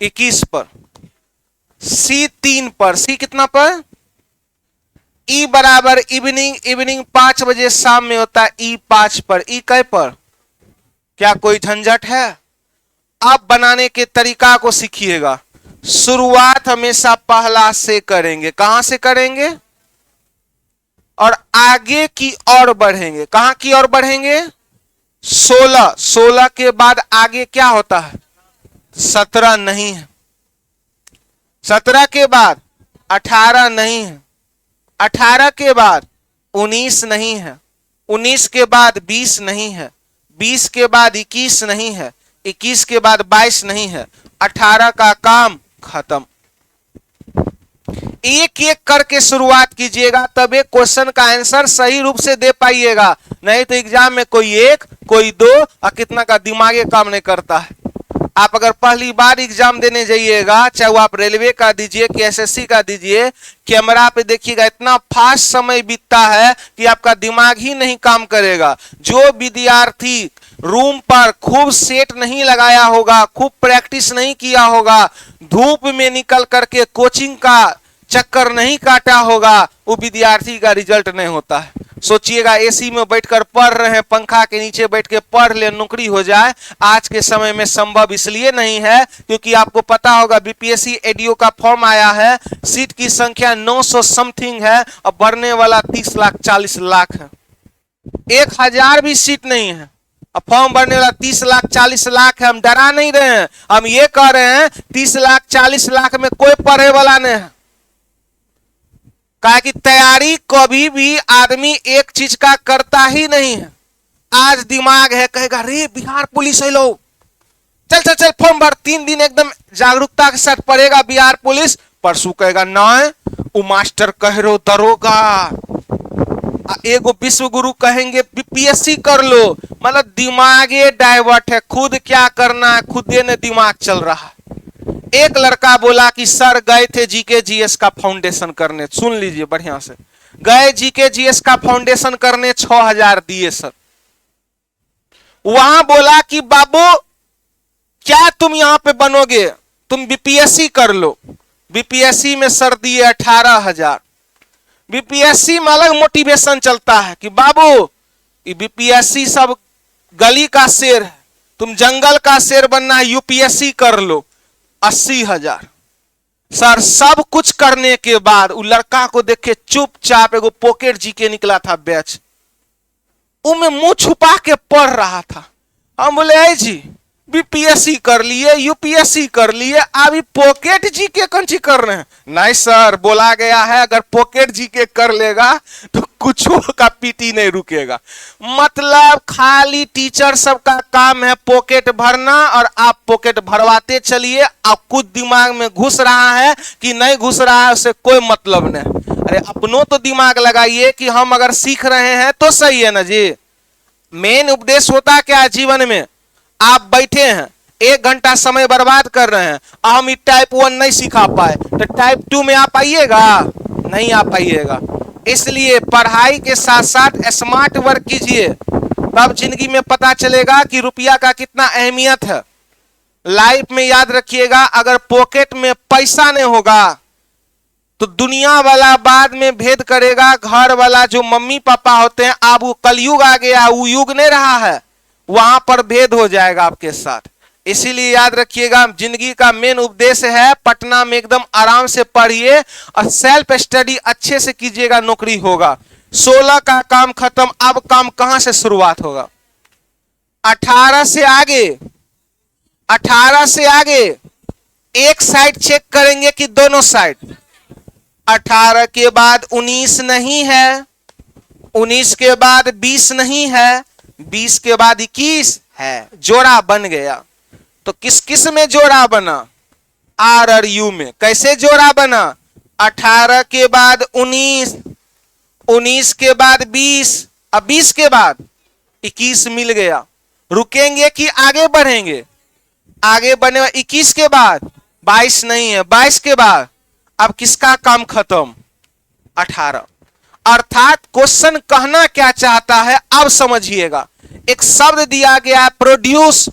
21 पर, सी 3 पर, सी कितना पर, ई बराबर इवनिंग, इवनिंग 5 बजे शाम में होता है, ई 5 पर, ई कै पर, क्या कोई झंझट है? अब बनाने के तरीका को सीखिएगा। शुरुआत हमेशा पहला से करेंगे, कहां से करेंगे, और आगे की ओर बढ़ेंगे, कहां की ओर बढ़ेंगे, 16, 16 के बाद आगे क्या होता है, 17 नहीं है, 17 के बाद 18 नहीं है, 18 के बाद 19 नहीं है, 19 के बाद 20 नहीं है, 20 के बाद 21 नहीं है, 21 के बाद 22 नहीं है, 18 का काम खत्म। एक एक करके शुरुआत कीजिएगा, तब क्वेश्चन का आंसर सही रूप से दे पाइएगा, नहीं तो एग्जाम में कोई 1 कोई 2 और कितना का दिमागे काम नहीं करता है। आप अगर पहली बार एग्जाम देने जाइएगा, चाहे वो आप रेलवे का दीजिए कि एसएससी का दीजिए, कैमरा पे देखिएगा इतना फास्ट समय बीतता है कि आपका दिमाग ही नहीं काम करेगा। जो विद्यार्थी रूम पर खूब सेट नहीं लगाया होगा, खूब प्रैक्टिस नहीं किया होगा, धूप में निकल करके कोचिंग का चक्कर नहीं काटा होगा, वो विद्यार्थी का रिजल्ट नहीं होता है। सोचिएगा एसी में बैठकर पढ़ रहे हैं, पंखा के नीचे बैठ के पढ़ ले, नौकरी हो जाए, आज के समय में संभव इसलिए नहीं है क्योंकि आपको पता होगा बीपीएससी एडीओ का फॉर्म आया है, सीट की संख्या 900 समथिंग है और भरने वाला 30 लाख 40 लाख है, 1000 भी सीट नहीं है, अब फॉर्म भरने वाला 30 लाख 40 लाख है। हम डरा नहीं रहे हैं, हम ये कह रहे हैं 30 लाख 40 लाख में कोई पढ़े वाला नहीं है। कहा कि तैयारी कभी भी आदमी एक चीज का करता ही नहीं है। आज दिमाग है, कहेगा रे बिहार पुलिस है लो, चल चल चल फॉर्म भर, 3 दिन एकदम जागरूकता के साथ पढ़ेगा बिहार पुलिस, परसों कहेगा ना वो मास्टर कह रो दरोगा, एगो विश्व गुरु कहेंगे बीपीएससी कर लो, मतलब दिमागे डाइवर्ट है, खुद क्या करना है खुदे ने दिमाग चल रहा है। एक लड़का बोला कि सर गए थे जीके जीएस का फाउंडेशन करने, सुन लीजिए बढ़िया से, गए जीके जीएस का फाउंडेशन करने 6000 दिए सर। वहां बोला कि बाबू क्या तुम यहां पे बनोगे, तुम बीपीएससी कर लो। बीपीएससी में सर दिए 18000। बीपीएससी में अलग मोटिवेशन चलता है कि बाबू ये बीपीएससी सब गली का शेर है, तुम जंगल का शेर बनना है, यूपीएससी कर लो। 80,000 सर। सब कुछ करने के बाद वो लड़का को देखे चुपचाप एगो पॉकेट जीके निकला था बैच, वो में मुंह छुपा के पढ़ रहा था। हम बोले जी बीपीएससी कर लिए, यूपीएससी कर लिए, अभी पॉकेट जीके कौन सी कर रहे हैं? नहीं सर, बोला गया है अगर पॉकेट जीके कर लेगा तो कुछ का पीटी नहीं रुकेगा। मतलब खाली टीचर सबका काम है पॉकेट भरना, और आप पॉकेट भरवाते चलिए। आप कुछ दिमाग में घुस रहा है कि नहीं घुस रहा है उससे कोई मतलब नहीं। अरे अपनों तो दिमाग लगाइए कि हम अगर सीख रहे हैं तो सही है ना जी। मेन उपदेश होता क्या है जीवन में, आप बैठे हैं 1 घंटा समय बर्बाद कर रहे हैं, हम ये टाइप 1 नहीं सिखा पाए तो टाइप 2 में आप आइएगा? नहीं आ पाइएगा। इसलिए पढ़ाई के साथ साथ स्मार्ट वर्क कीजिए, तब जिंदगी में पता चलेगा कि रुपया का कितना अहमियत है। लाइफ में याद रखिएगा, अगर पॉकेट में पैसा नहीं होगा तो दुनिया वाला बाद में भेद करेगा, घर वाला जो मम्मी पापा होते हैं, अब वो कलयुग आ गया, वो युग नहीं रहा है, वहां पर भेद हो जाएगा आपके साथ। इसीलिए याद रखिएगा, जिंदगी का मेन उद्देश्य है पटना में एकदम आराम से पढ़िए और सेल्फ स्टडी अच्छे से कीजिएगा, नौकरी होगा। 16 का काम खत्म, अब काम कहां से शुरुआत होगा? 18 से आगे, 18 से आगे एक साइड चेक करेंगे कि दोनों साइड। 18 के बाद 19 नहीं है, 19 के बाद 20 नहीं है, 20 के बाद 21 है, जोड़ा बन गया। तो किस किस में जोड़ा बना? आर और यू में। कैसे जोड़ा बना? 18 के बाद 19, 19 के बाद 20, अब 20 के बाद 21 मिल गया। रुकेंगे कि आगे बढ़ेंगे? आगे बढ़ने 21 के बाद 22 नहीं है, 22 के बाद अब किसका काम खत्म? 18। अर्थात क्वेश्चन कहना क्या चाहता है अब समझिएगा। एक शब्द दिया गया है प्रोड्यूस,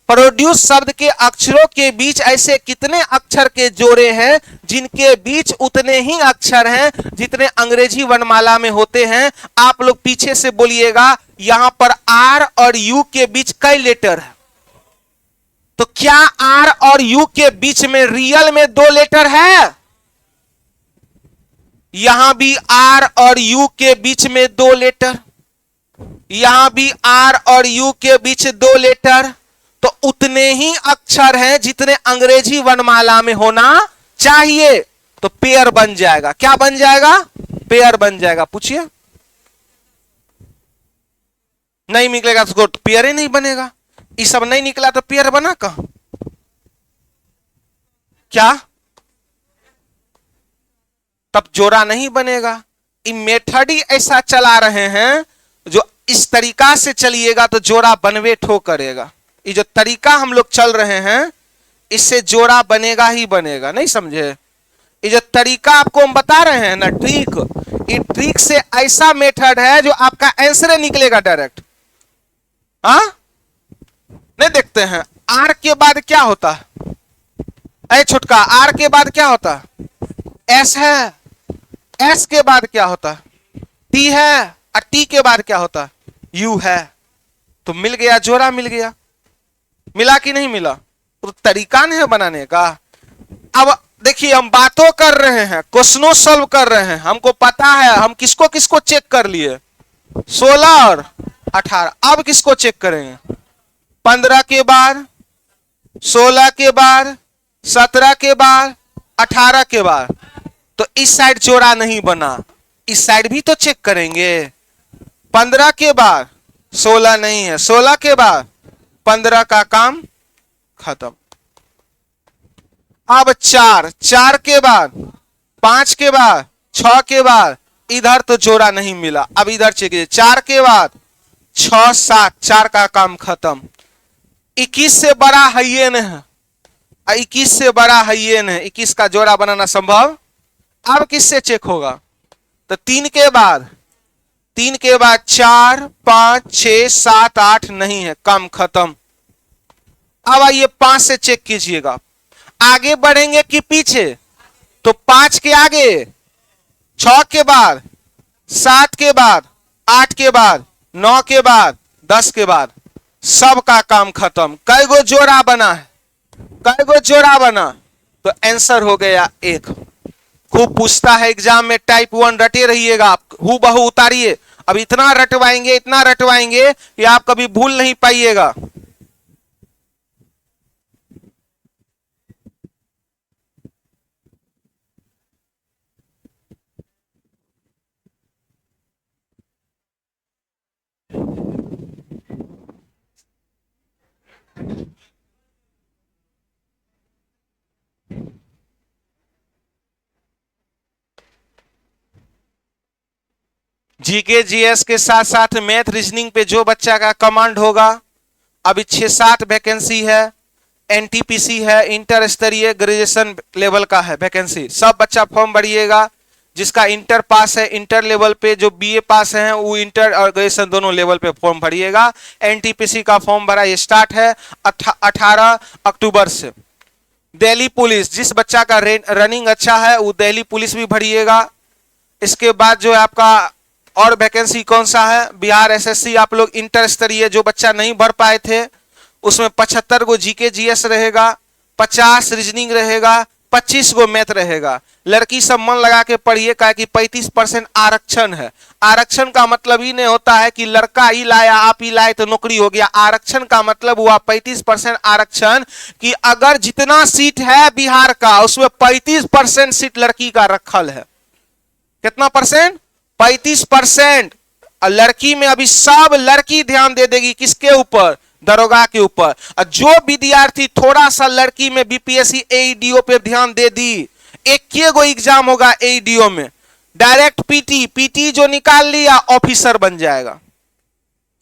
प्रोड्यूस शब्द के अक्षरों के बीच ऐसे कितने अक्षर के जोड़े हैं जिनके बीच उतने ही अक्षर हैं जितने अंग्रेजी वर्णमाला में होते हैं? आप लोग पीछे से बोलिएगा, यहां पर आर और यू के बीच कई लेटर है? तो क्या आर और यू के बीच में रियल में 2 लेटर है? यहां भी आर और यू के बीच में 2 लेटर, यहां भी आर और यू के बीच 2 लेटर, तो उतने ही अक्षर हैं जितने अंग्रेजी वर्णमाला में होना चाहिए। तो पेयर बन जाएगा। क्या बन जाएगा? पेयर बन जाएगा। पूछिए, नहीं निकलेगा तो पेयर ही नहीं बनेगा। ये सब नहीं निकला तो पेयर बना कहां? क्या? तब जोड़ा नहीं बनेगा। ये मेथड ही ऐसा चला रहे हैं, जो इस तरीका से चलिएगा तो जोड़ा बनवे ठो करेगा। ये जो तरीका हम लोग चल रहे हैं, इससे जोड़ा बनेगा ही बनेगा। नहीं समझे? ये जो तरीका आपको हम बता रहे हैं ना, ट्रिक, ये ट्रिक से ऐसा मेथड है जो आपका आंसर निकलेगा डायरेक्ट। हाँ, नहीं देखते हैं आर के बाद क्या होता है? ऐ छुटका, आर के बाद क्या होता है? एस है। एस के बाद क्या होता है? टी है। और टी के बाद क्या होता है? यू है। तो मिल गया, जोड़ा मिल गया। मिला कि नहीं मिला? तो तरीका नहीं है बनाने का। अब देखिए, हम बातों कर रहे हैं, क्वेश्चनों सॉल्व कर रहे हैं, हमको पता है हम किसको किसको चेक कर लिए, 16 और 18। अब किसको चेक करेंगे? 15 के बाद, 16 के बाद, 17 के बाद, 18 के बाद। तो इस साइड जोड़ा नहीं बना, इस साइड भी तो चेक करेंगे। 15 के बाद 16 नहीं है, 16 के बाद 15 का काम खत्म। अब 4 के बाद, 5 के बाद, 6 के बाद, इधर तो जोड़ा नहीं मिला। अब इधर चेक कीजिए, 4 के बाद 6, 7, 4 का काम खत्म। 21 से बड़ा हाइएन है, 21 से बड़ा हाइएन है, 21 का जोड़ा बनाना संभव। अब किससे चेक होगा? तो 3 के बाद, 4, 5, 6, 7, 8 नहीं है, काम खत्म। अब आइए 5 से चेक कीजिएगा, आगे बढ़ेंगे कि पीछे? तो 5 के आगे, 6 के बाद, 7 के बाद, 8 के बाद, 9 के बाद, 10 के बाद, सबका काम खत्म। कई गो जोड़ा बना है? कई गो जोड़ा बना? तो आंसर हो गया 1। खूब पूछता है एग्जाम में, टाइप 1 रटे रहिएगा आप, हु बहु उतारिए। अब इतना रटवाएंगे, इतना रटवाएंगे कि आप कभी भूल नहीं पाइएगा। जीके जीएस के साथ साथ मैथ रीजनिंग पे जो बच्चा का कमांड होगा, अभी 6-7 वैकेंसी है। एनटीपीसी है, इंटर स्तरीय ग्रेजुएशन लेवल का है वैकेंसी। सब बच्चा फॉर्म भरिएगा। जिसका इंटर पास है, इंटर लेवल पे, जो बीए पास है वो इंटर और ग्रेजुएशन दोनों लेवल पे फॉर्म भरिएगा। एनटीपीसी का फॉर्म भरा ये स्टार्ट है 18 अक्टूबर से। दिल्ली पुलिस, जिस बच्चा का रनिंग अच्छा है वो दिल्ली पुलिस भी भरिएगा। इसके बाद जो है आपका और वैकेंसी कौन सा है, बिहार एसएससी। आप लोग इंटर स्तरीय जो बच्चा नहीं भर पाए थे उसमें 75 गो जीके जीएस रहेगा, 50 रीजनिंग रहेगा, 25 गो मैथ रहेगा। लड़की सब मन लगा के पढ़िए, का कि 35% आरक्षण है। आरक्षण का मतलब ही नहीं होता है कि लड़का ही लाया आप ही लाए तो नौकरी हो गया। आरक्षण का मतलब हुआ 35% आरक्षण, कि अगर जितना सीट है बिहार का उसमें 35% सीट लड़की का रखल है। कितना परसेंट? 35%। लड़की में अभी सब लड़की ध्यान दे देगी, किसके ऊपर? दरोगा के ऊपर। और जो विद्यार्थी थोड़ा सा लड़की में बीपीएससी एईडीओ पे ध्यान दे दी, एक गो एग्जाम होगा एईडीओ में, डायरेक्ट पीटी जो निकाल लिया ऑफिसर बन जाएगा।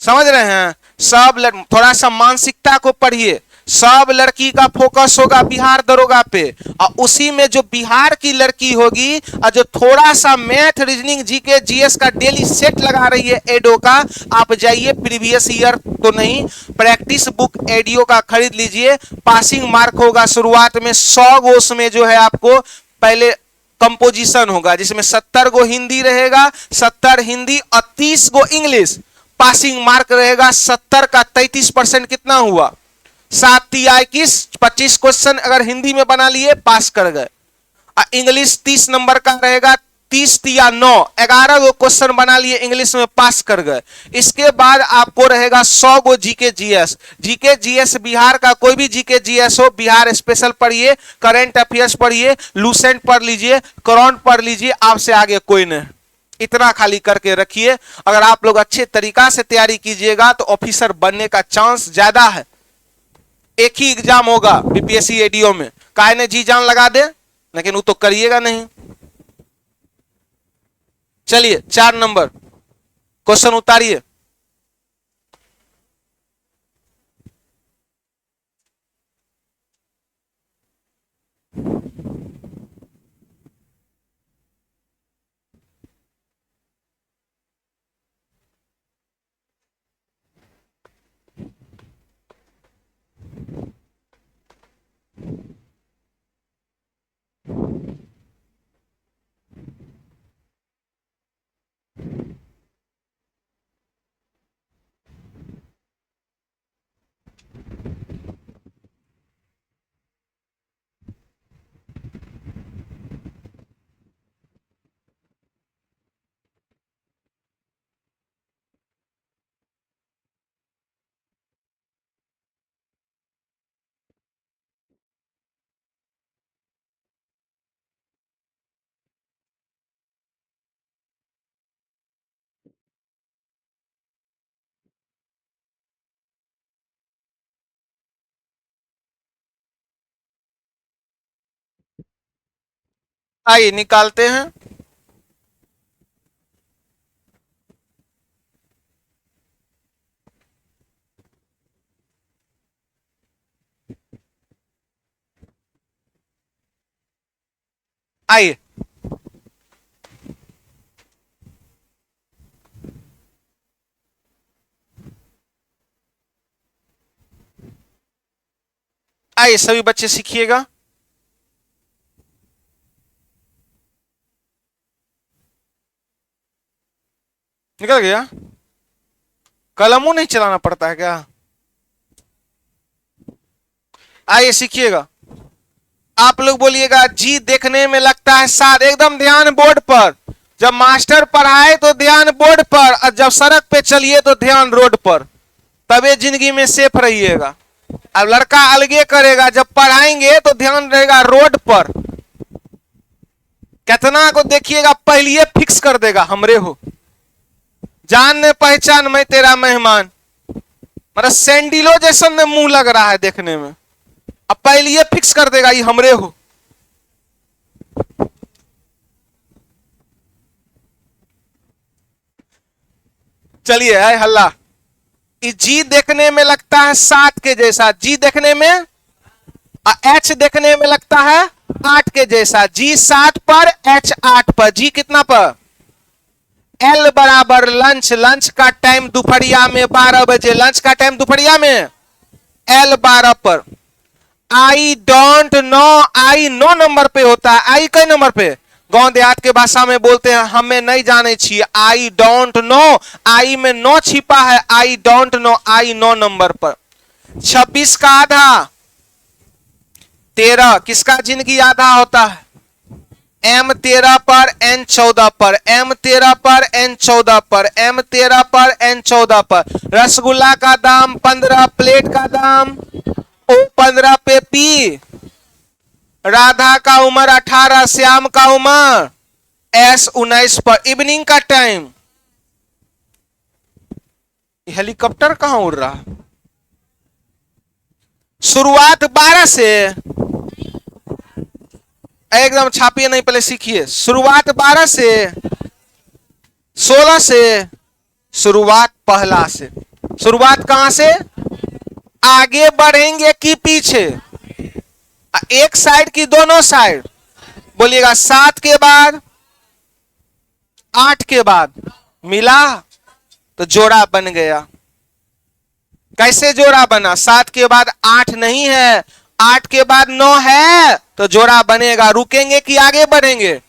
समझ रहे हैं? सब थोड़ा सा मानसिकता को पढ़िए। सब लड़की का फोकस होगा बिहार दरोगा पे, और उसी में जो बिहार की लड़की होगी और जो थोड़ा सा मैथ रीजनिंग जीके जीएस का डेली सेट लगा रही है एडो का, आप जाइए प्रीवियस ईयर तो नहीं, प्रैक्टिस बुक एडियो का खरीद लीजिए। पासिंग मार्क होगा शुरुआत में 100 गो, उसमें जो है आपको पहले कंपोजिशन होगा जिसमें 70 गो हिंदी रहेगा, 70 हिंदी और 30 गो इंग्लिश। पासिंग मार्क रहेगा 70 का 33% कितना हुआ, 7 तिया 21, 25 क्वेश्चन अगर हिंदी में बना लिए पास कर गए। इंग्लिश 30 नंबर का रहेगा, 30 तिया 9, 11 गो क्वेश्चन बना लिए इंग्लिश में पास कर गए। इसके बाद आपको रहेगा 100 गो GK GS. GK GS Bihar का कोई भी जीके जीएस हो, बिहार स्पेशल पढ़िए, करंट अफेयर्स पढ़िए, लूसेंट पढ़ लीजिए, करंट पढ़ लीजिए, आपसे आगे कोई नहीं। इतना खाली करके रखिए। अगर आप लोग अच्छे तरीका से तैयारी कीजिएगा तो ऑफिसर बनने का चांस ज्यादा है। एक ही एग्जाम होगा बीपीएससी एडीओ में, काहे ने जी जान लगा दे, लेकिन वो तो करिएगा नहीं। चलिए 4 नंबर क्वेश्चन उतारिए। आइए निकालते हैं। आइए आइए सभी बच्चे सीखिएगा। निकल गया, कलमों नहीं चलाना पड़ता है क्या? आइए सीखिएगा। आप लोग बोलिएगा जी देखने में लगता है साथ, एकदम ध्यान बोर्ड पर। जब मास्टर पढ़ाए तो ध्यान बोर्ड पर, और जब सड़क पे चलिए तो ध्यान रोड पर, तबे जिंदगी में सेफ रहिएगा। अब लड़का अलगे करेगा, जब पढ़ाएंगे तो ध्यान रहेगा रोड पर। कितना को देखिएगा पहले फिक्स कर देगा हमरे हो, जान पहचान मैं तेरा मेहमान, मतलब सैंडिलो जैसा मुंह लग रहा है देखने में, अब पहले फिक्स कर देगा ये हमरे हो। चलिए है हल्ला। जी देखने में लगता है 7 के जैसा, जी देखने में, एच देखने में लगता है 8 के जैसा। जी 7 पर, एच 8 पर। जी कितना पर? एल बराबर लंच, लंच का टाइम दोपहरिया में 12 बजे, लंच का टाइम दोपहरिया में एल 12 पर। I don't know, I 9 number पे होता है। आई कई नंबर पे? गांव देहात के भाषा में बोलते हैं हमें नहीं जाने चाहिए। आई डोंट नो, आई में 9 छिपा है, I don't know, I 9 number पर। 26 का आधा 13, किसका जिंदगी आधा होता है? एम 13 पर, एन 14 पर, एम 13 पर, एन 14 पर, एम 13 पर, एन 14 पर। रसगुल्ला का दाम 15, प्लेट का दाम ओ 15 पे पी। राधा का उम्र 18, श्याम का उम्र एस 19 पर। इवनिंग का टाइम, हेलीकॉप्टर कहां उड़ रहा? शुरुआत 12 से, एकदम छापिए नहीं, पहले सीखिए। शुरुआत 12 से, 16 से, शुरुआत पहला से। शुरुआत कहां से? आगे बढ़ेंगे कि पीछे? एक साइड की दोनों साइड? बोलिएगा 7 के बाद 8 के बाद मिला तो जोड़ा बन गया। कैसे जोड़ा बना? 7 के बाद 8 नहीं है, 8 के बाद 9 है तो जोड़ा बनेगा। रुकेंगे कि आगे बढ़ेंगे?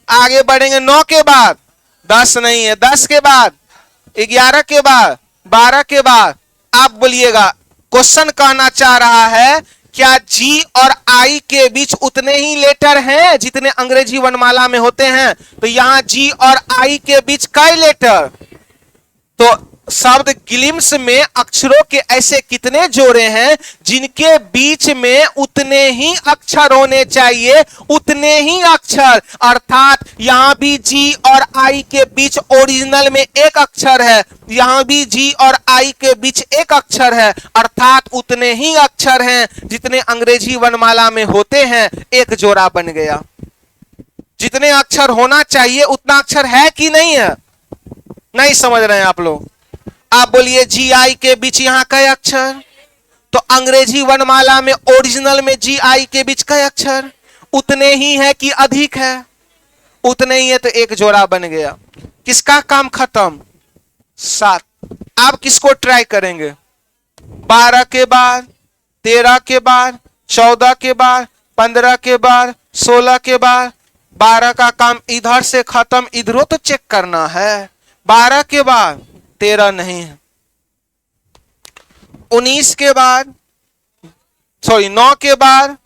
आगे बढ़ेंगे। 9 के बाद 10 नहीं है, 10 के बाद 11 के बाद 12 के बाद। आप बोलिएगा, क्वेश्चन कहना चाह रहा है क्या जी और आई के बीच उतने ही लेटर हैं जितने अंग्रेजी वर्णमाला में होते हैं? तो यहां जी और आई के बीच कई लेटर? तो शब्द ग्लिम्स में अक्षरों के ऐसे कितने जोड़े हैं जिनके बीच में उतने ही अक्षर होने चाहिए, उतने ही अक्षर। अर्थात यहां भी जी और आई के बीच ओरिजिनल में एक अक्षर है, यहां भी जी और आई के बीच एक अक्षर है, अर्थात उतने ही अक्षर हैं जितने अंग्रेजी वर्णमाला में होते हैं। एक जोड़ा बन गया। जितने अक्षर होना चाहिए उतना अक्षर है कि नहीं है? नहीं समझ रहे हैं आप लोग? आप बोलिए जी आई के बीच यहां कई अक्षर? तो अंग्रेजी वर्णमाला में ओरिजिनल में जी आई के बीच कई अक्षर? उतने ही है कि अधिक है? उतने ही है, तो एक जोड़ा बन गया। किसका काम खत्म? 7। आप किसको ट्राई करेंगे? 12 के बाद, 13 के बाद, 14 के बाद, 15 के बाद, 16 के बाद। 12 का काम इधर से खत्म, इधरों तो चेक करना है। 12 के बाद 13 नहीं है। 19 के बाद, सॉरी 9 के बाद,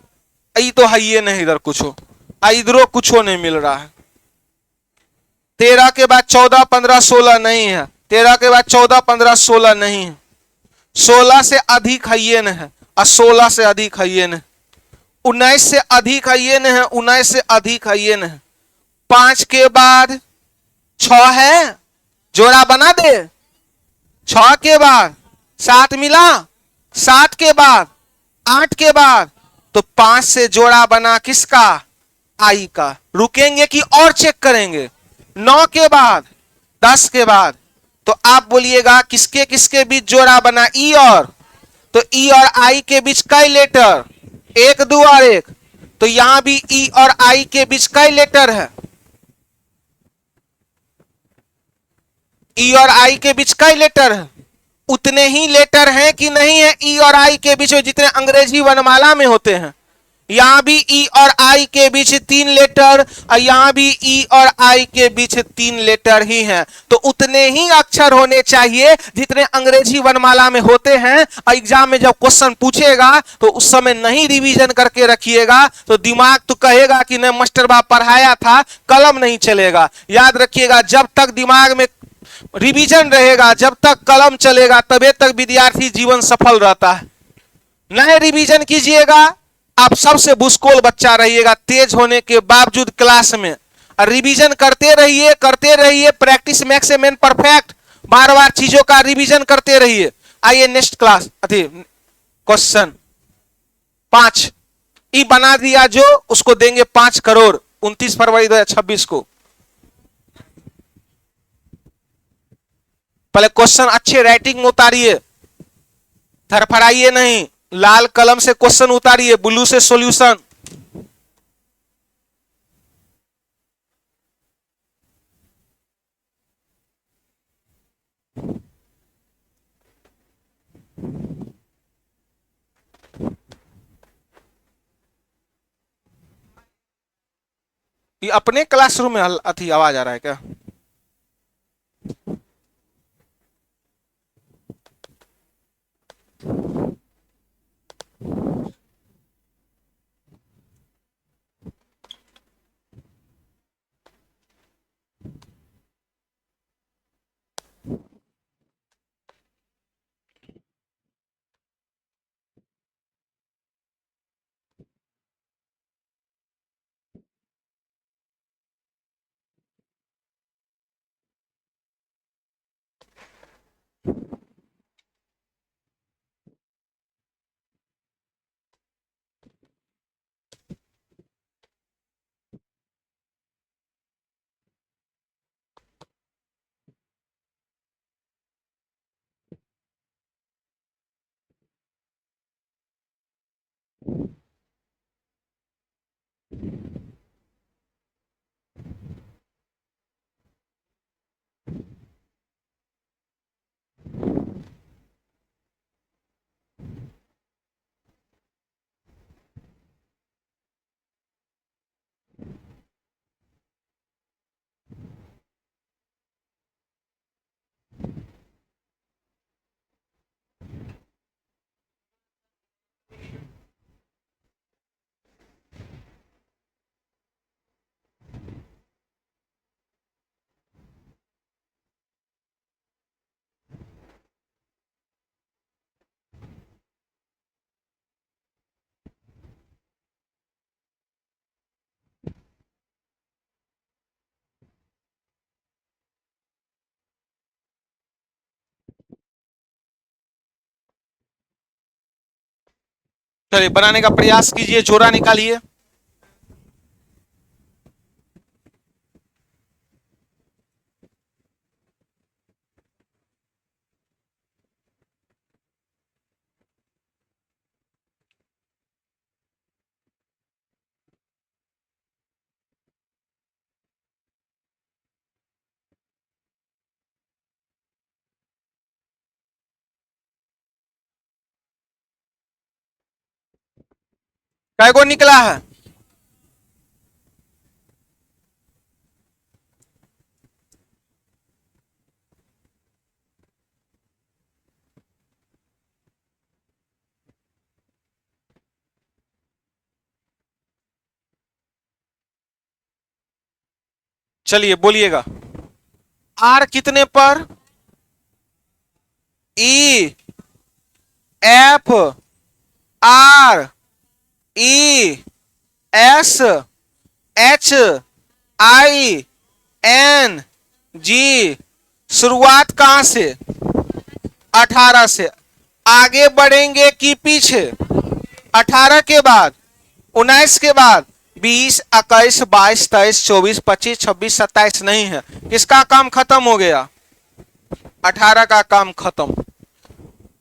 ये तो है ये नहीं, इधर कुछ हो, इधरों कुछ हो नहीं मिल रहा है। 13 के बाद 14 15 16 नहीं है। 13 के बाद 14 15 16 नहीं है। 16 से अधिक है ये नहीं है, और 16 से अधिक है ये नहीं। 19 से अधिक है ये नहीं है, 19 से अधिक है ये नहीं। 5 के बाद 6 है, जोड़ा बना दे। 6 के बाद 7 मिला, 7 के बाद 8 के बाद, तो 5 से जोड़ा बना किसका? आई का। रुकेंगे कि और चेक करेंगे? 9 के बाद 10 के बाद। तो आप बोलिएगा किसके किसके बीच जोड़ा बना? ई और, तो ई और आई के बीच कई लेटर? 1 2 और 1। तो यहां भी ई और आई के बीच कई लेटर है? ई और आई के बीच कई लेटर है? उतने ही लेटर हैं कि नहीं है ई और आई के बीच में जितने अंग्रेजी वर्णमाला में होते हैं? यहां भी ई और आई के बीच 3 लेटर, और यहां भी ई और आई के बीच 3 लेटर ही हैं। तो उतने ही अक्षर होने चाहिए जितने अंग्रेजी वर्णमाला में होते हैं। और एग्जाम में जब क्वेश्चन पूछेगा तो उस समय नहीं रिवीजन करके रखिएगा तो दिमाग तो कहेगा कि नहीं मास्टर बाप पढ़ाया था, कलम नहीं चलेगा। याद रखिएगा, जब तक दिमाग में रिवीजन रहेगा, जब तक कलम चलेगा, तबे तक विद्यार्थी जीवन सफल रहता है। नए रिवीजन कीजिएगा, आप सबसे भूसकोल बच्चा रहिएगा तेज होने के बावजूद क्लास में। और रिवीजन करते रहिए, प्रैक्टिस मैक्स मैन परफेक्ट। बार बार चीजों का रिवीजन करते रहिए। आइए नेक्स्ट क्लास, क्वेश्चन 5 ई बना दिया जो, उसको देंगे 5 करोड़ 29 फरवरी 2026 को। पहले क्वेश्चन अच्छे राइटिंग में उतारिए, थरफराइए नहीं। लाल कलम से क्वेश्चन उतारिए, ब्लू से सॉल्यूशन। ये अपने क्लासरूम में अथी आवाज आ रहा है क्या? चलिए बनाने का प्रयास कीजिए, जोड़ा निकालिए। काय को निकला है? चलिए बोलिएगा। आर कितने पर? E F R E S H I N G. शुरुआत कहां से? 18 से। आगे बढ़ेंगे कि पीछे? 18 के बाद, 19 के बाद, 20, 21, 22, 23, 24, 25, 26, 27 नहीं है। किसका काम खत्म हो गया? 18 का काम खत्म।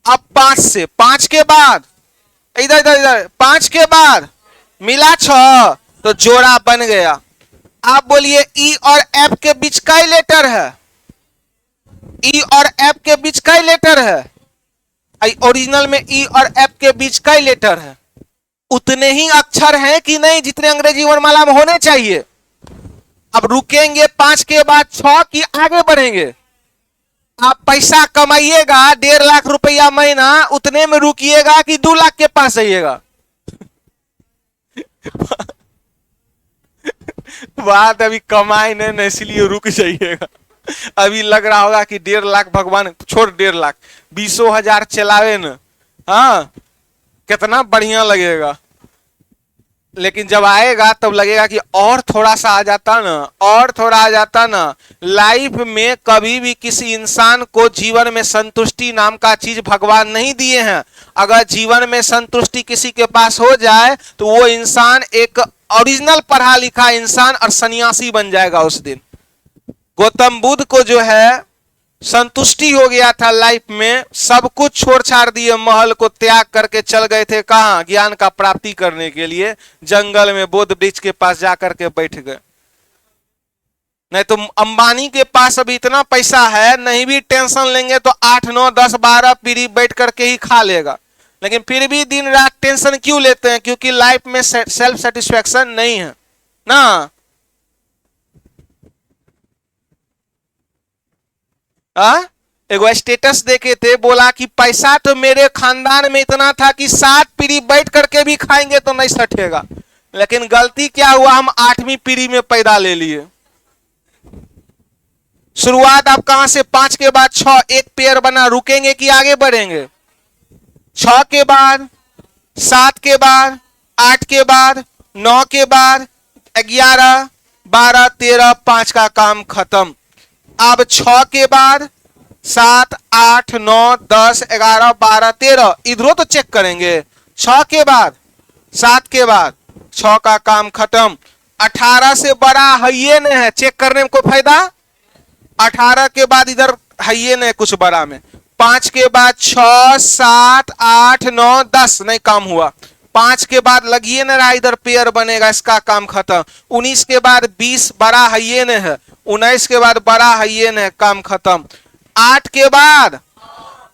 अब 5 से, 5 के बाद, इधर इधर इधर, 5 के बाद मिला 6 तो जोड़ा बन गया। आप बोलिए ई और एफ के बीच का ही लेटर है? ई और एफ के बीच का ही लेटर है? ओरिजिनल में ई और एफ के बीच का ही लेटर है। उतने ही अक्षर हैं कि नहीं जितने अंग्रेजी वर्णमाला में होने चाहिए। अब रुकेंगे 5 के बाद 6 की आगे बढ़ेंगे। आप पैसा कमाइएगा 1.5 लाख रुपया महीना, उतने में रुकिएगा कि 2 लाख के पास जाइएगा? बात अभी कमाई नहीं, इसलिए रुक जाइएगा। अभी लग रहा होगा कि 1.5 लाख भगवान छोड़, 1.5 लाख 20,000 चलावे न, हाँ कितना बढ़िया लगेगा। लेकिन जब आएगा तब लगेगा कि और थोड़ा सा आ जाता ना, और थोड़ा आ जाता ना। लाइफ में कभी भी किसी इंसान को जीवन में संतुष्टि नाम का चीज भगवान नहीं दिए हैं। अगर जीवन में संतुष्टि किसी के पास हो जाए तो वो इंसान एक ओरिजिनल पढ़ा लिखा इंसान और सन्यासी बन जाएगा उस दिन। गौतम बुद्ध को जो है संतुष्टि हो गया था लाइफ में, सब कुछ छोड़ छाड़ दिए, महल को त्याग करके चल गए थे कहां? ज्ञान का प्राप्ति करने के लिए जंगल में बोध वृक्ष के पास जाकर के बैठ गए। नहीं तो अंबानी के पास अभी इतना पैसा है, नहीं भी टेंशन लेंगे तो 8, 9, 10, 12 पीढ़ी बैठ करके ही खा लेगा। लेकिन फिर भी दिन रात टेंशन क्यों लेते हैं? क्योंकि लाइफ में सेल्फ सेटिस्फेक्शन नहीं है ना। एगो स्टेटस देखे थे, बोला कि पैसा तो मेरे खानदान में इतना था कि 7 पीढ़ी बैठ करके भी खाएंगे तो नहीं सटेगा, लेकिन गलती क्या हुआ, हम 8वीं पीढ़ी में पैदा ले लिए। शुरुआत आप कहां से? 5 के बाद 6, एक पेयर बना, रुकेंगे कि आगे बढ़ेंगे? 6 के बाद, 7 के बाद, 8 के बाद, 9 के बाद, 11, 12, 13, 5 का काम खत्म। अब 6 के बाद 7, 8, 9, 10, 11, 12, 13, इधरों तो चेक करेंगे। 6 के बाद, 7 के बाद, 6 का काम खत्म। 18 से बड़ा है ये नहीं है, चेक करने में कोई फायदा? 18 के बाद इधर है ये नहीं कुछ बड़ा में। 5 के बाद 6, 7, 8, 9, 10 नहीं काम हुआ। 5 के बाद लगिए न रहा, इधर पेयर बनेगा, इसका काम खत्म। 19 के बाद 20 बड़ा हाइएन है, 19 के बाद बड़ा हाइएन है, काम खत्म। 8 के बाद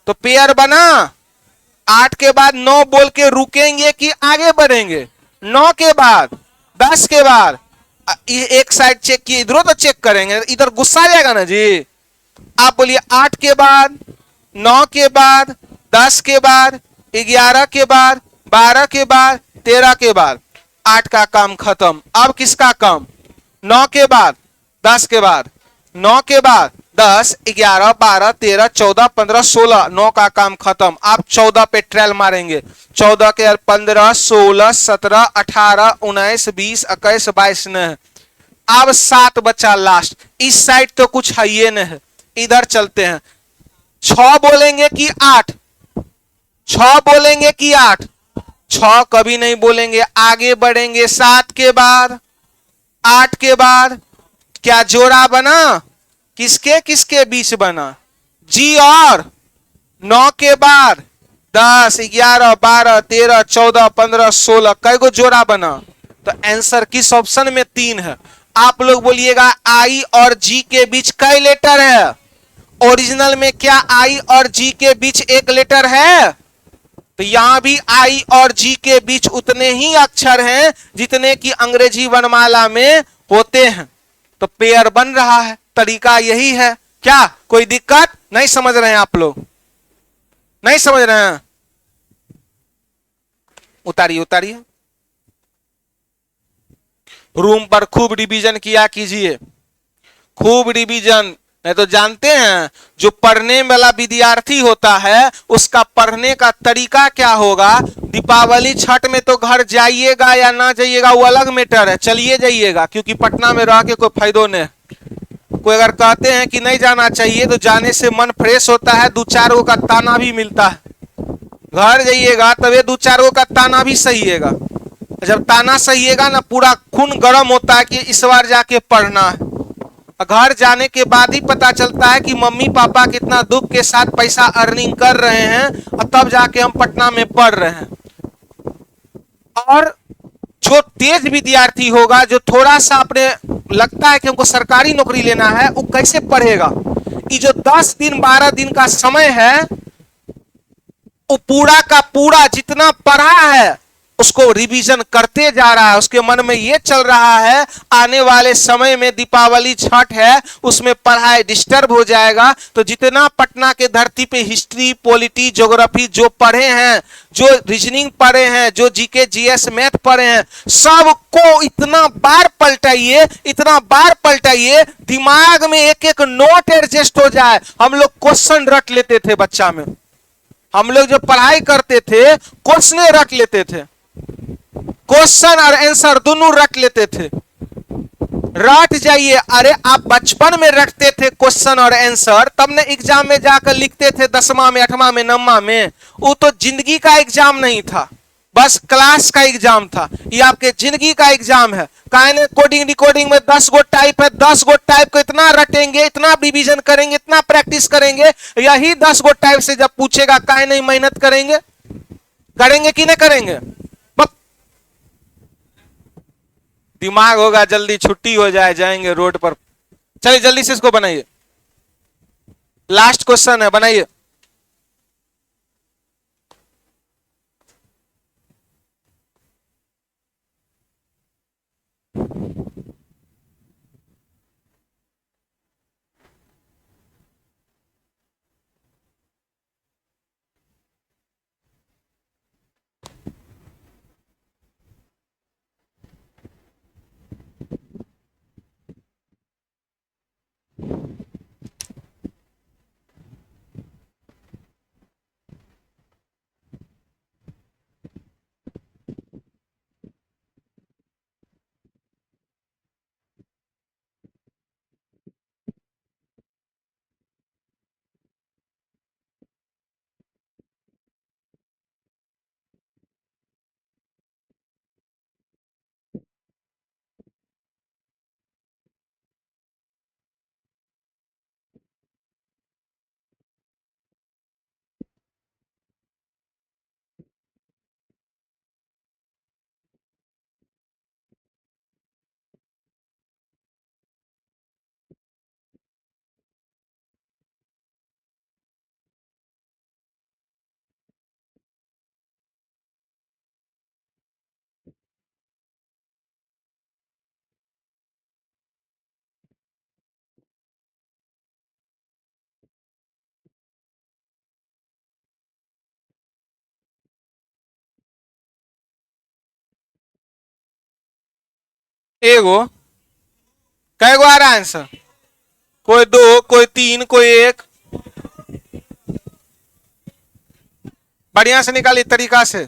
तो पेयर बना, 8 के बाद 9 बोल के रुकेंगे कि आगे बढ़ेंगे? 9 के बाद 10 के बाद एक साइड चेक किए, इधरों तो चेक करेंगे, इधर गुस्सा आ जाएगा ना जी। आप बोलिए 8 के बाद, 9 के बाद, 10 के बाद, 11 के बाद, 12 के बाद, 13 के बाद, 8 का काम खत्म। अब किसका काम? 9 के बाद, 10 के बाद, 9 के बाद 10, 11, 12, 13, 14, 15, 16, 9 का काम खत्म। आप 14 पे ट्रेल मारेंगे, 14 के 15, 16, 17, 18, 19, 20, 21, 22 न है। अब 7 बचा लास्ट। इस साइड तो कुछ है ये न है, इधर चलते हैं। 6 बोलेंगे कि 8? 6 बोलेंगे कि 8? 6 कभी नहीं बोलेंगे, आगे बढ़ेंगे। 7 के बाद, 8 के बाद क्या जोड़ा बना? किसके किसके बीच बना? जी और 9 के बाद 10, 11, 12, 13, 14, 15, 16, कई गो जोड़ा बना? तो आंसर किस ऑप्शन में? 3 है। आप लोग बोलिएगा आई और जी के बीच कई लेटर है? ओरिजिनल में क्या आई और जी के बीच एक लेटर है? तो यहां भी आई और जी के बीच उतने ही अक्षर हैं जितने कि अंग्रेजी वर्णमाला में होते हैं। तो पेयर बन रहा है, तरीका यही है। क्या कोई दिक्कत? नहीं समझ रहे हैं आप लोग? नहीं समझ रहे हैं? उतारिए उतारिए, रूम पर खूब रिवीजन किया कीजिए, खूब रिवीजन। नहीं तो जानते हैं जो पढ़ने वाला विद्यार्थी होता है उसका पढ़ने का तरीका क्या होगा। दीपावली छठ में तो घर जाइएगा या ना जाइएगा वो अलग मैटर है, चलिए जाइएगा, क्योंकि पटना में रह के कोई फायदो नहीं। कोई अगर कहते हैं कि नहीं जाना चाहिए तो जाने से मन फ्रेश होता है, 2-4 का ताना भी मिलता है। घर जाइएगा तब ये 2-4 का ताना भी सहिएगा। जब ताना सहिएगा ना पूरा खून गर्म होता है कि इस बार जाके पढ़ना है। घर जाने के बाद ही पता चलता है कि मम्मी पापा कितना दुख के साथ पैसा अर्निंग कर रहे हैं और तब जाके हम पटना में पढ़ रहे हैं। और जो तेज विद्यार्थी होगा, जो थोड़ा सा अपने लगता है कि हमको सरकारी नौकरी लेना है, वो कैसे पढ़ेगा? ये जो 10 दिन 12 दिन का समय है वो पूरा का पूरा जितना पढ़ा है उसको रिवीजन करते जा रहा है। उसके मन में ये चल रहा है आने वाले समय में दीपावली छठ है उसमें पढ़ाई डिस्टर्ब हो जाएगा। तो जितना पटना के धरती पे हिस्ट्री पॉलिटी ज्योग्राफी जो पढ़े हैं, जो रीजनिंग पढ़े हैं, जो जीके जीएस मैथ पढ़े हैं, सबको इतना बार पलटाइए, इतना बार पलटाइए दिमाग में एक एक नोट एडजस्ट हो जाए। हम लोग क्वेश्चन रट लेते थे बच्चा में, हम लोग जो पढ़ाई करते थे क्वेश्चन रट लेते थे, क्वेश्चन और आंसर दोनों रट लेते थे। रट जाइए। अरे आप बचपन में रटते थे क्वेश्चन और आंसर, तब ने एग्जाम में जाकर लिखते थे 10वां में 8वां में 9वां में। वो तो जिंदगी का एग्जाम नहीं था, बस क्लास का एग्जाम था। ये आपके जिंदगी का एग्जाम है। काइने कोडिंग डिकोडिंग में 10 गो टाइप है, 10 गो टाइप को इतना रटेंगे, इतना रिवीजन करेंगे, इतना प्रैक्टिस करेंगे। यही 10 गो टाइप से जब पूछेगा काहे नहीं मेहनत करेंगे? करेंगे कि नहीं करेंगे? दिमाग होगा जल्दी छुट्टी हो जाए, जाएंगे रोड पर। चलिए जल्दी से इसको बनाइए, लास्ट क्वेश्चन है, बनाइए। एगो कै गो आ रहा है आंसर? कोई दो, कोई तीन, कोई एक। बढ़िया से निकालिए तरीका से।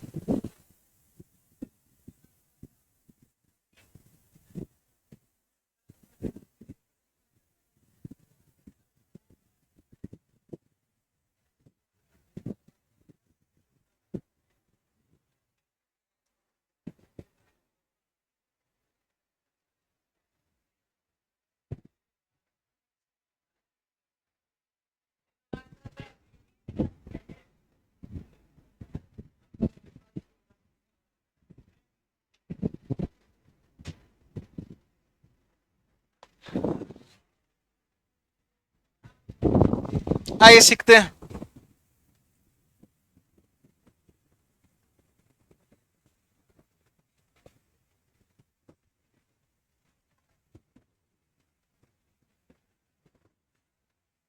आइए सीखते हैं।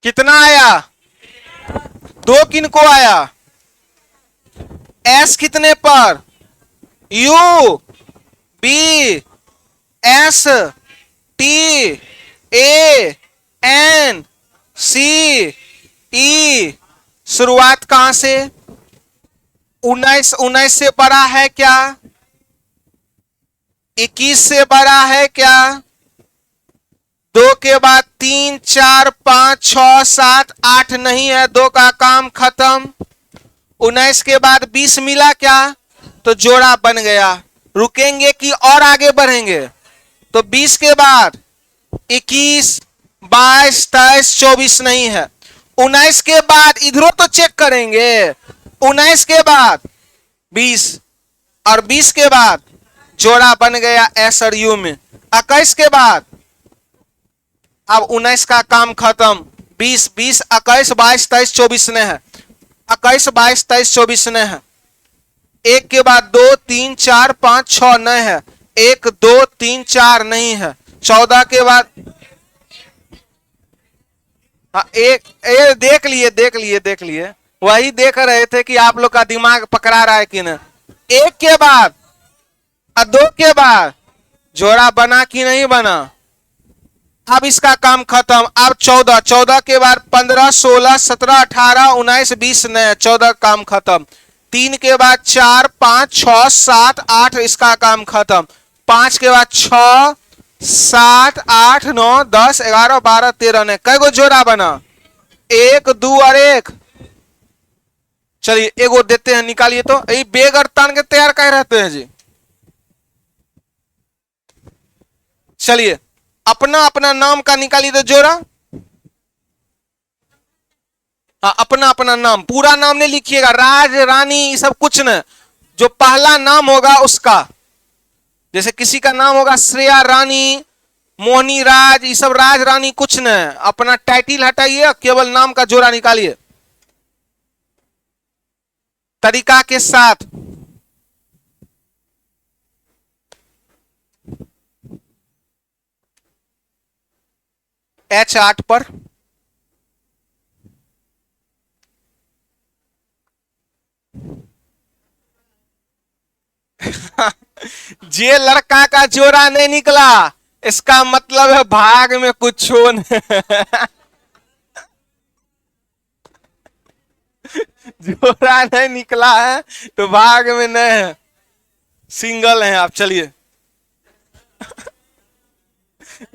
कितना आया? दो किन को आया? एस कितने पर? U B S T A N C E. शुरुआत कहां से? 19 19 से बड़ा है क्या? 21 से बड़ा है क्या? दो के बाद 3 4 5 6 7 8 नहीं है, दो का काम खत्म। 19 के बाद 20 मिला क्या? तो जोड़ा बन गया। रुकेंगे कि और आगे बढ़ेंगे? तो 20 के बाद 21 22 23 24 नहीं है। 19 के बाद इधरों तो चेक करेंगे। 19 के बाद 20 और 20 के बाद जोड़ा बन गया एस और यू में। 21 के बाद अब 19 का काम खत्म। 20 20 21 22 23 24 ने है। 21 22 23 24 ने है। एक के बाद 2 3 4 5 6 नहीं है। 1 2 3 4 नहीं है। 14 के बाद एक देख लिए वही देख रहे थे कि आप लोग का दिमाग पकड़ा रहा है कि ना। एक के बाद और दो के बाद जोड़ा बना कि नहीं बना? अब इसका काम खत्म। अब 14 14 के बाद 15 16 17 18 19 20 नए। 14 काम खत्म। 3 के बाद 4 5 6 7 8 इसका काम खत्म। 5 के बाद 6 7 8 9 10 11 12 13 ने। कै गो जोड़ा बना? 1 2 और 1। चलिए एगो देते हैं, निकालिए तो। यही बेग और तान के तैयार कह रहते हैं जी। चलिए अपना अपना नाम का निकालिए तो जोड़ा। हाँ अपना अपना नाम, पूरा नाम नहीं लिखिएगा, राज रानी ये सब कुछ न। जो पहला नाम होगा उसका, जैसे किसी का नाम होगा श्रेया रानी, मोहनी राज, ये सब राज रानी कुछ न। अपना टाइटिल हटाइए, केवल नाम का जोड़ा निकालिए तरीका के साथ। H8 पर जे लड़का का जोड़ा नहीं निकला इसका मतलब है भाग में कुछ हो नहीं। जोड़ा नहीं निकला है तो भाग में नहीं है, सिंगल है आप। चलिए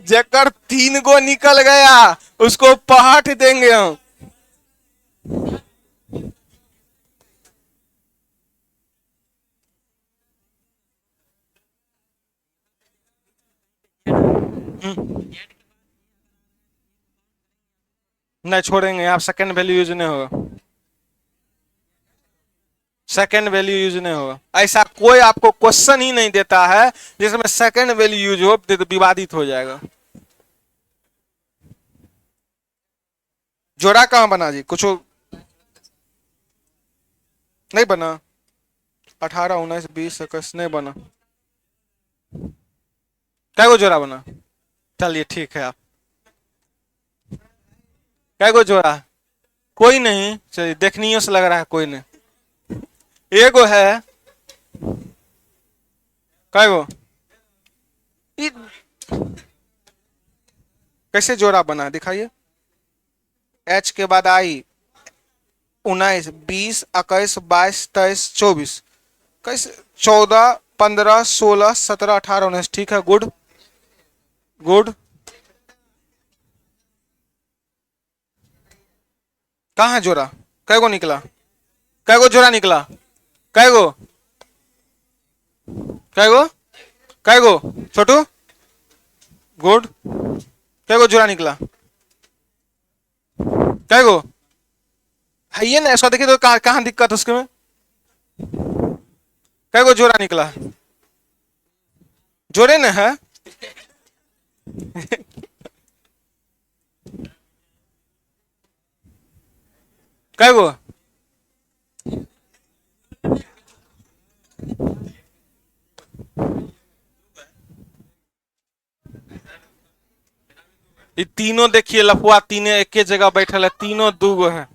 जेकर 3 गो निकल गया उसको पहाट देंगे हम। नहीं छोड़ेंगे आप, सेकंड वैल्यू यूज नहीं होगा। सेकंड वैल्यू यूज नहीं होगा। ऐसा कोई आपको क्वेश्चन ही नहीं देता है जिसमें सेकंड वैल्यू यूज हो, तो विवादित हो जाएगा। जोड़ा कहां बना जी? कुछ नहीं बना। 18 19 20 21 नहीं बना। कै गो जोड़ा बना? चलिए ठीक है। आप कै गो जोड़ा? कोई नहीं। चलिए देखनियों से लग रहा है कोई नहीं। एगो है। कै गो? ये कैसे जोड़ा बना दिखाइए। एच के बाद आई, 19, 20, 21, 22, 23, 24, कैसे 14, 15, 16, 17, 18, 19। ठीक है, गुड गुड। कहाँ है जोड़ा? कै गो निकला? कै गो जोड़ा निकला? कै गो? कै गो? कै गो छोटू? गुड। कै गो जोड़ा निकला? कै गो है ये ना? ऐसा देखिए तो कहाँ दिक्कत उसके में? कै गो जोड़ा निकला? जोड़े ना है? कै गो? ये तीनों देखिए लफुआ, तीनों एक ही जगह बैठल है, तीनों दूगो है।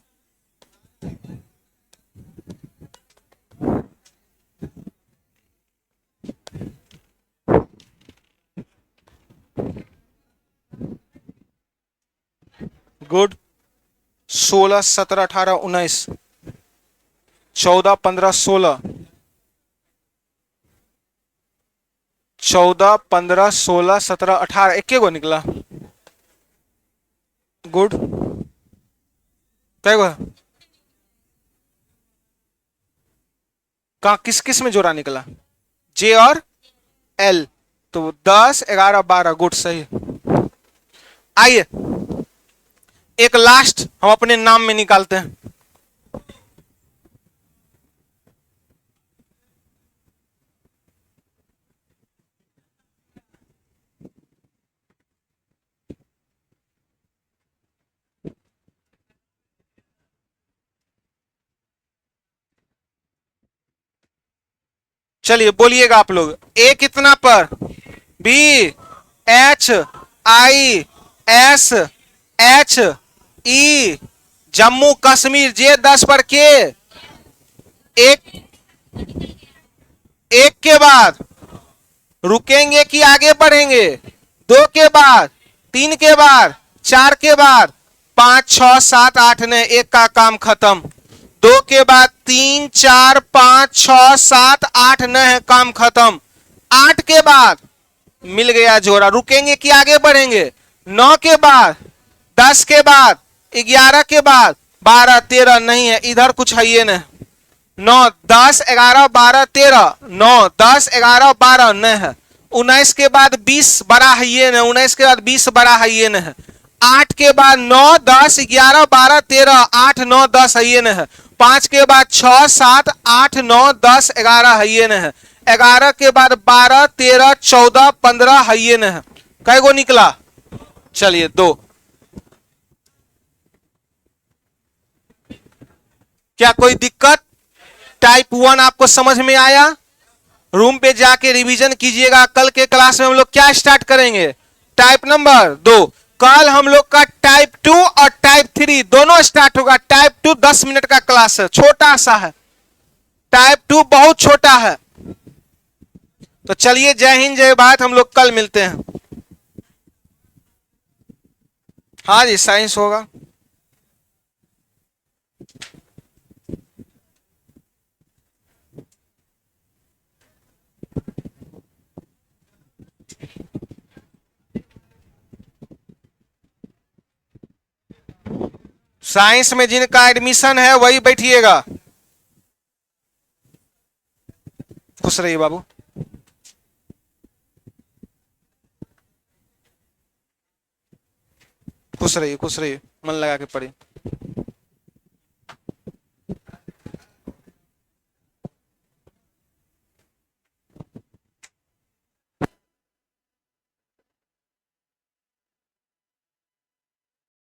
गुड। 16, 17, 18, 19, 14, 15, 16, 14, 15, 16, 17, 18, एक गो निकला। गुड। कै गो? कहा किस किस में जोड़ा निकला? जे और एल। तो 10, 11, 12। गुड, सही। आइए एक लास्ट हम अपने नाम में निकालते हैं। चलिए बोलिएगा आप लोग। ए कितना पर? बी, एच, आई, एस, एच, ई, जम्मू कश्मीर। जे 10 पर के। एक, एक के बाद रुकेंगे कि आगे बढ़ेंगे? 2 के बाद, 3 के बाद, 4 के बाद, 5, 6, 7, 8, 9। एक का काम खत्म। 2 के बाद 3, 4, 5, 6, 7, 8, 9 काम खत्म। 8 के बाद मिल गया जोड़ा। रुकेंगे कि आगे बढ़ेंगे? 9 के बाद, 10 के बाद, 11 के बाद, 12, 13 नहीं है इधर, कुछ है ये नहीं। 9, 10, 11, 12, 13, 9, 10, 11, 12 नहीं है। 19 के बाद 20 बड़ा है ये नहीं, 19 के बाद 20 बड़ा है ये नहीं। 8 के बाद 9, 10, 11, 12, 13, 8, 9, 10 है ये नहीं। 5 के बाद 6, 7, 8, 9, 10, 11 है ये नहीं। 11 के बाद 12, 13, 14, 15 है ये नहीं। कै गो निकला? चलिए 2। क्या कोई दिक्कत? टाइप 1 आपको समझ में आया? रूम पे जाके रिवीजन कीजिएगा। कल के क्लास में हम लोग क्या स्टार्ट करेंगे? Type number 2। कल हम लोग का टाइप 2 और टाइप 3 दोनों स्टार्ट होगा। टाइप 2 10 मिनट का क्लास है, छोटा सा है। टाइप 2 बहुत छोटा है। तो चलिए, जय हिंद जय भारत। हम लोग कल मिलते हैं। हाँ जी, साइंस होगा। साइंस में जिनका एडमिशन है वही बैठिएगा। खुश रहिए बाबू। खुश रहिए, खुश रहिए, मन लगा के पढ़िए।